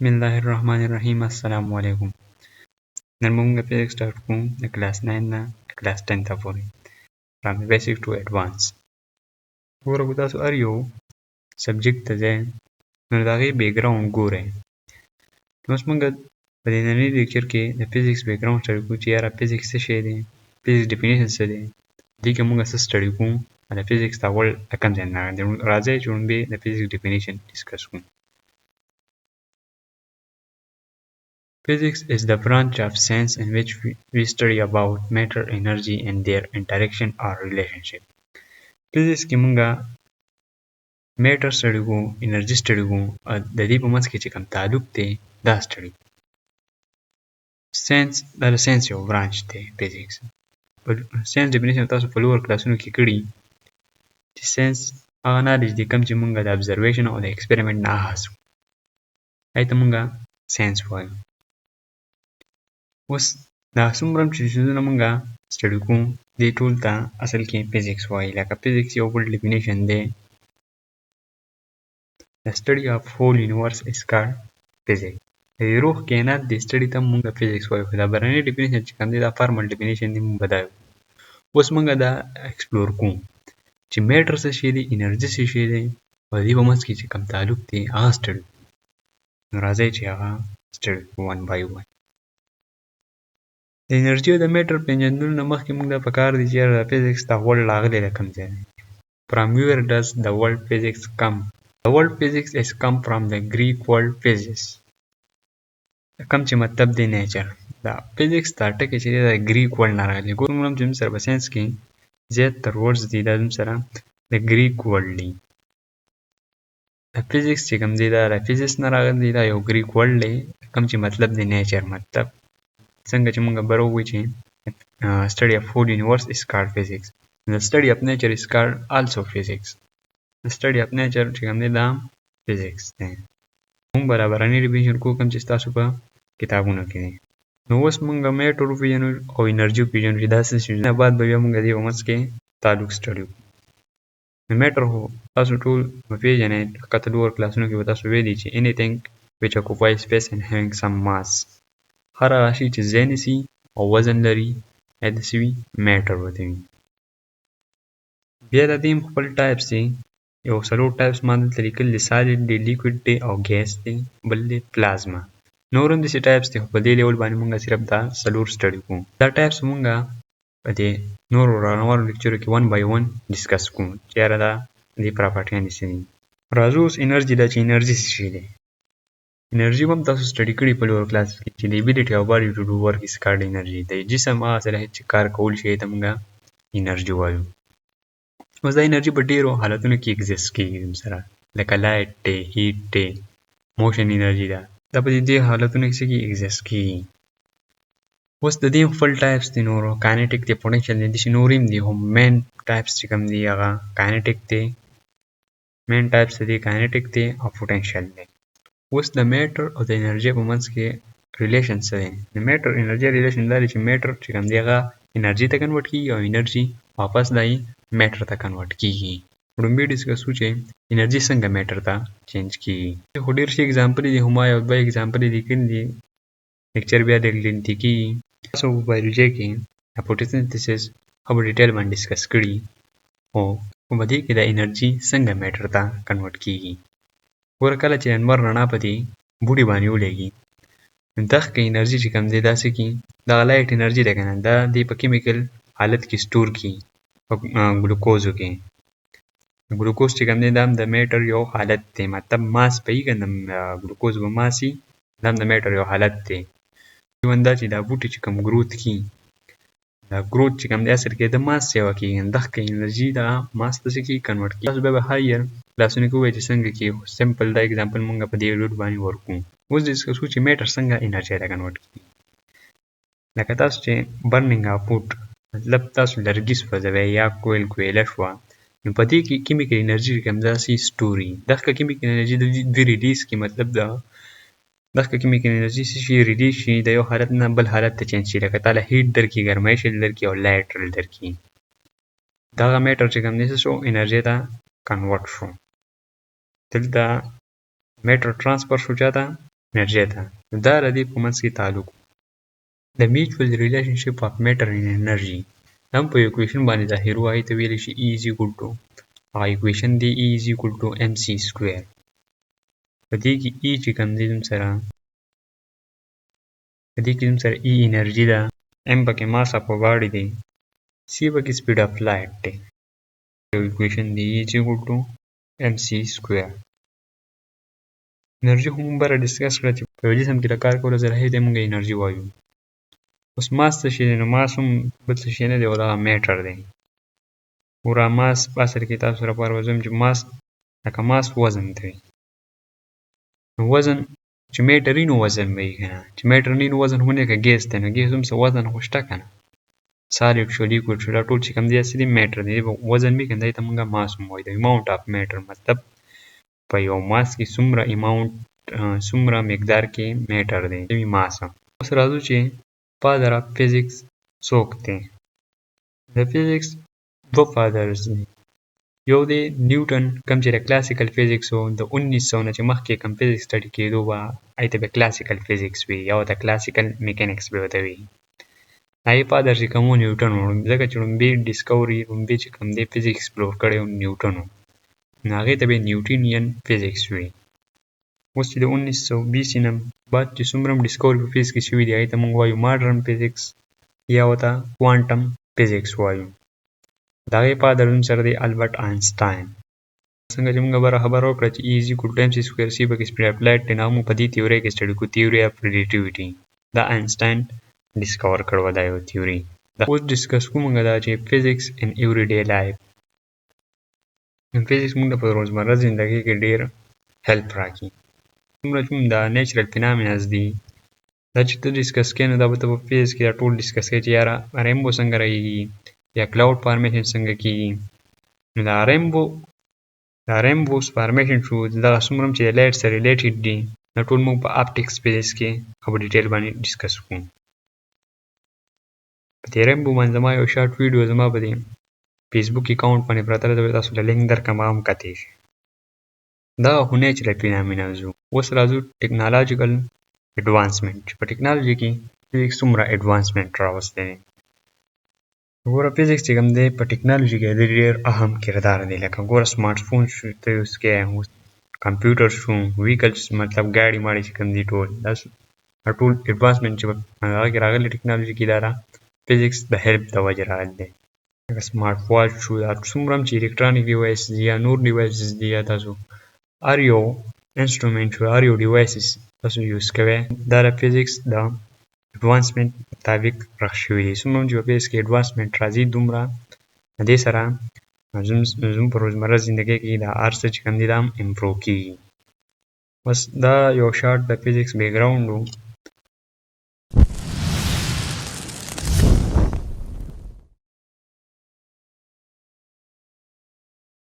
بسم الله الرحمن الرحیم. السلام علیکم. نن موږ فزیکس سٹارټ کوو د کلاس 9 نه کلاس 10 ته پورې فرام بیسیک ټو ایډوانس. ګوره که تاسو هر یو سبجیکټ ته ځئ نو د هغې بیک ګراونډ ګورئ. نو اوس موږ په دې ننني لیکچر کې د فزیکس بیک ګراونډ سټډي کوو چې یاره فزیکس څه شی دی، فزیکس ډیفینیشن څه دی، دې کې موږ څه سټډي کوو او د فزیکس دا ورډ د کوم ځای نه راغلی. راځئ چې لومړی د فزیکس ډیفینیشن ډسکس کوو. Physics is the branch of science in which we study about matter, energy, and their interaction or relationship. Physics کې مونږه matter study کوو، energy study کوو، د دې په منځ کې چې کوم تعلق دی دا study کوو. science دا د science یو برانچ دی physics. science definition تاسو په لوور کلاسونو کې کړي چې science هغه نالج دی کوم چې مونږه د observation او د experiment نه حاصل کوو. هغې ته مونږه science وایو. اوس دا څومره چې څیزونه مونږه سټډي کوو دې ټول ته اصل کې فزیکس وایي. لکه فزیکس یو بل ډیفینیشن دی، د study of whole universe is called physics. د روح کائنات د سټډي ته مونږه فزیکس وایو. خو دا برنی ډیفینیشن چې کوم دی دا فارمل ډیفینیشن دی، مونږ به دا وایو. اوس مونږه دا ایکسپلور کوو چې میټر څه شی دی، انرژي څه شی دی، او د دې په منځ کې چې کوم تعلق دی هغه سټډي کوو. نو راځئ چې هغه سټډي کوو ون بای ون. د انرژي او د میټر پېژندلو نه مخکې موږ ته پکار دي چې د فزیکس دا ورډ راغلی د کوم ځای دی. From where does the word physics come? The word physics is come from the Greek word physis. کوم چې مطلب دی نیچر. دا فزیکس دا ټکی چې دی د ګریک ورډ نه راغلی. ګورو موږ چې موږ سره په ساینس کې زیاتره ورډز دي دا زموږ سره د ګریک ورډ دي. د فزیکس چې کوم دی دا د فزیس نه راغلی، دا یو ګریک ورډ دی کوم چې مطلب دی نیچر. مطلب څنګه چې موږ به ووایو چې study of whole universe is called physics. The study of nature is called also physics. The study of nature چې کوم دی دا physics دی. موږ برابرنی ډیفینیشن کوو کوم چې ستاسو په کتابونو کې دی. نو اوس موږ میټر وپېژنو او انرژي وپېژنو چې دا څه شي، بعد به بیا موږ د دې په منځ کې تعلق سټډي کوو. نو میټر خو تاسو ټول وپېژنئ. ښکته لوور کلاسونو کې به تاسو ویلي چې anything which occupies space and having some mass. هر هغه شی چې ځای نیسي او وزن لري یا داسې وي میټر ورته وي. بیا د دې خپل ټایپس دي، یو څلور ټایپس ما دلته لیکلي دي: سالډ دی، لیکوډ دی او ګیس دی، بل دی پلازما. نور هم داسې ټایپس دي خو په دې لیول باندې مونږ صرف دا څلور سټډي کوو. دا ټایپس مونږه په دې نورو رانورو لیکچرو کې ون بای ون ډسکس کوو چې یاره دا دې پراپرټیانې څه دي. راځو اوس انرژي ده چې انرژي څه شی دی. انرژي هم تاسو سټډي کړي په لوور کلاس کې چې د ابیلیټي او باډي ټو ډو ورک از کالډ انرژي. د جسم هغه صلاحیت چې کار کول شي ته مونږه انرژي وایو. اوس دا انرژي په ډېرو حالتونو کې اگزیسټ کېږي سره، لکه لایټ دی، هیټ دی، موشن انرژي ده. دا په دې حالتونو کې څه کې اگزیسټ کېږي. اوس د دې خپل ټایپس دي نورو، کاینټیک دی، پوټنشل دی، داسې نور هم دي. خو مین ټایپس چې کوم دي هغه کاینټیک دی. مین ټایپس دی کاینټیک دی او پوټنشل دی. اوس د میټر او د انرژي په منځ کې ریلیشن څه دی؟ د میټر انرژي ریلیشن دا دی چې میټر چې کوم دی هغه انرژي ته کنورټ کېږي او انرژي واپس دای میټر ته کنورټ کېږي. وړومبی ډسکس وکړو چې انرژي څنګه میټر ته چینج کېږي. خو ډېر ښه اګزامپل دي، ما یو دوه اګزامپل لیکلي دي. لیکچر بیا ډېر لینتي کېږي. تاسو په بایولوژي کې د فوټوسنتھسس ښه په ډیټیل باندې ډسکس کړي، خو په دې کې د انرژي څنګه میټر ته کنورټ کېږي. ګوره کله چې لمر رڼا په دې بوټي باندې ولګي نو دغه انرژي چې کوم دی دا څه کي، دغه لایټ انرژي ده که نه، دا دې په کیمیکل حالت کې سټور کړي په ګلوکوزو کې. ګلوکوز چې کوم دی دا هم د میټر یو حالت دی. مطلب ماس به وي که نه، ګلوکوز به ماس وي، دا هم د میټر یو حالت دی. ایون دا چې دا بوټي چې کوم ګروت کي، دا ګروت چې کوم دی اصل کې د ماس سیوا کېږي، دغه انرژي دا ماس ته څه کېږي کنورټ کېږي. تاسو بیا به هایر کلاسونو کې ووایي چې څنګه کېږي. سمپل دا اګزامپل مونږ په دې ډول باندې ورکوو. اوس ډسکس کوو چې میټر څنګه انرژي ته کنورټ کېږي. لکه تاسو چې برنینګ اف ووډ، مطلب تاسو لرګي سوځوئ یا کویل کویله شوه، نو په دې کې کیمیکل انرژي کوم داسې سټوري. دغه کیمیکل انرژي دوی ریلیز کړي. مطلب دا دغه کیمیکل انرژي څه شي ریلیز شي، د یو حالت نه بل حالت ته چینج شي. لکه تعالی هیټ درکړي، ګرمایش درکړي او لایټ درکړي. دغه میټر چې کوم دی څه شو، انرژي ته کنورټ شو. دلته میټر ټرانسفر شو چاته، انرژي ته. دا د دې په منځ کې تعلق the mutual relationship of matter and energy هم په equation باندې ظاهرو هغې ته ویلی شي E is equal to هغه equation دی E is equal to mc square. په دې کې E چې کوم دی زموږ سره E انرژي ده، m پکې ماس اف باډي دی، c پکې سپیډ اف لایټ دی. یو equation دی E is equal to mc square. انرژي خو موږ بره ډسکس کړه چې په یو جسم کې د کار کولو صلاحیت ته موږ انرژي وایو. اوس ماس څه شی دی؟ نو ماس هم بل څه شی نه دی، او دغه میټر دی. ګوره ماس په اصل کې تاسو سره په وزم چې ماس لکه ماس وزن ته وي. نو وزن چې میټر وي نو وزن به وي که نه، چې میټر نه وي نو وزن خو نه که ګیس دی، نو ګیس هم څه وزن خو شته که نه، سالډ شو لیکوډ شو دا ټول چې کوم دی هسې دی میټر دی، وزن وي که نه دی ته موږ ماس هم وایو. د اماونټ اف میټر مطلب په یو ماس کې څومره اماونټ څومره مقدار کې میټر دی وي ماس. اوس راځو چې فادر اف فزیکس څوک دی؟ د فزیکس دوه فادرز دي. یو دی نیوټن کوم چې د کلاسیکل فزیکس و، د 1900 نه چې مخکې کوم فزیکس سټډي کېدو به هغې ته به کلاسیکل فزیکس وي یا ورته کلاسیکل میکانکس به ورته وي. هغې فادر چې کوم و نیوټن و، ځکه چې لومبي ډسکوري لومبي چې کوم دی فزیکس ایکسپلور کړی و نیوټن و، نو هغې ته به نیوټنین فزیکس وي. اوس چې د 1920 نه بعد چې څومره هم ډسکوري په فزیکس کې شوي دي هغې ته موږ وایو ماډرن فزیکس یا ورته کوانټم فزیکس وایو. د هغې فادر نوم سره دی البرټ آینسټاین. څنګه چې موږ بره خبره وکړه چې E is equal to mc square c پکې سپیډ اف لایټ دی، نو موږ په دې تیورۍ کې سټډي کوو، تیوري اف ریلیټیویټي. دا آینسټاین ډسکور کړی و دا یو تیوري. اوس ډسکس کوو موږ دا چې فزیکس ان ایوری ډے لایف. فزیکس موږ ته په روزمره زندګۍ کې ډېر هیلپ راکوي. څومره چې دا نیچرل فینامیناز دي دا چې ته ډسکس کوې نو دا به ته په فزیکس کې دا ټول ډسکس کوې چې یاره ریمبو څنګه رهیږي یا کلاود فارمیشن څنګه کېږي. نو دا ریمبوس فارمیشن شو دغه څومره چې د لایټ سره ریلیټډ دي دا ټول موږ په اپټکس فزیکس کې په ډیټیل باندې ډسکس کوو. په دې ریمبو باندې زما یو شارټ ویډیو زما په دې فیسبوک اکاونټ باندې پرته ده، تاسو له لینک درکړم هغه هم کتلی شئ. دغه خو نیچرل فینامیناز وو. اوس راځو ټکنالوجیکل اډوانسمنټ چې په ټکنالوژي کې فزیکس څومره اډوانسمنټ راوستی دی. ګوره فزیکس چې کوم دی په ټکنالوژي کې ډېر اهم کردار دی. لکه ګوره سمارټ فون شو ته یوز کوې، کمپیوټر شو، ویکلز مطلب ګاډي ماړي چې کوم دي ټول دا ټول اډوانسمنټ چې هغه کې راغلی ټکنالوژي کې دا فزیکس د هیلپ د وجې راغلی دی. لکه سمارټ واچ شو، دا څومره هم چې الکترانیک ډیوایس دي یا نور ډیوایسز دي یا تاسو هر یو انسټرومنټ شو هر یو ډیوایسز تاسو یوز کوئ دا د فزیکس د اډوانسمنټ مطابق رخ شوي دي. څومره هم چې په فزیکس کې اډوانسمنټ راځي دومره د دې سره زموږ په روزمره زندګۍ کې دا هر څه چې کوم دي دا هم امپروو کېږي. بس دا یو شارټ د فزیکس بیکګراونډ و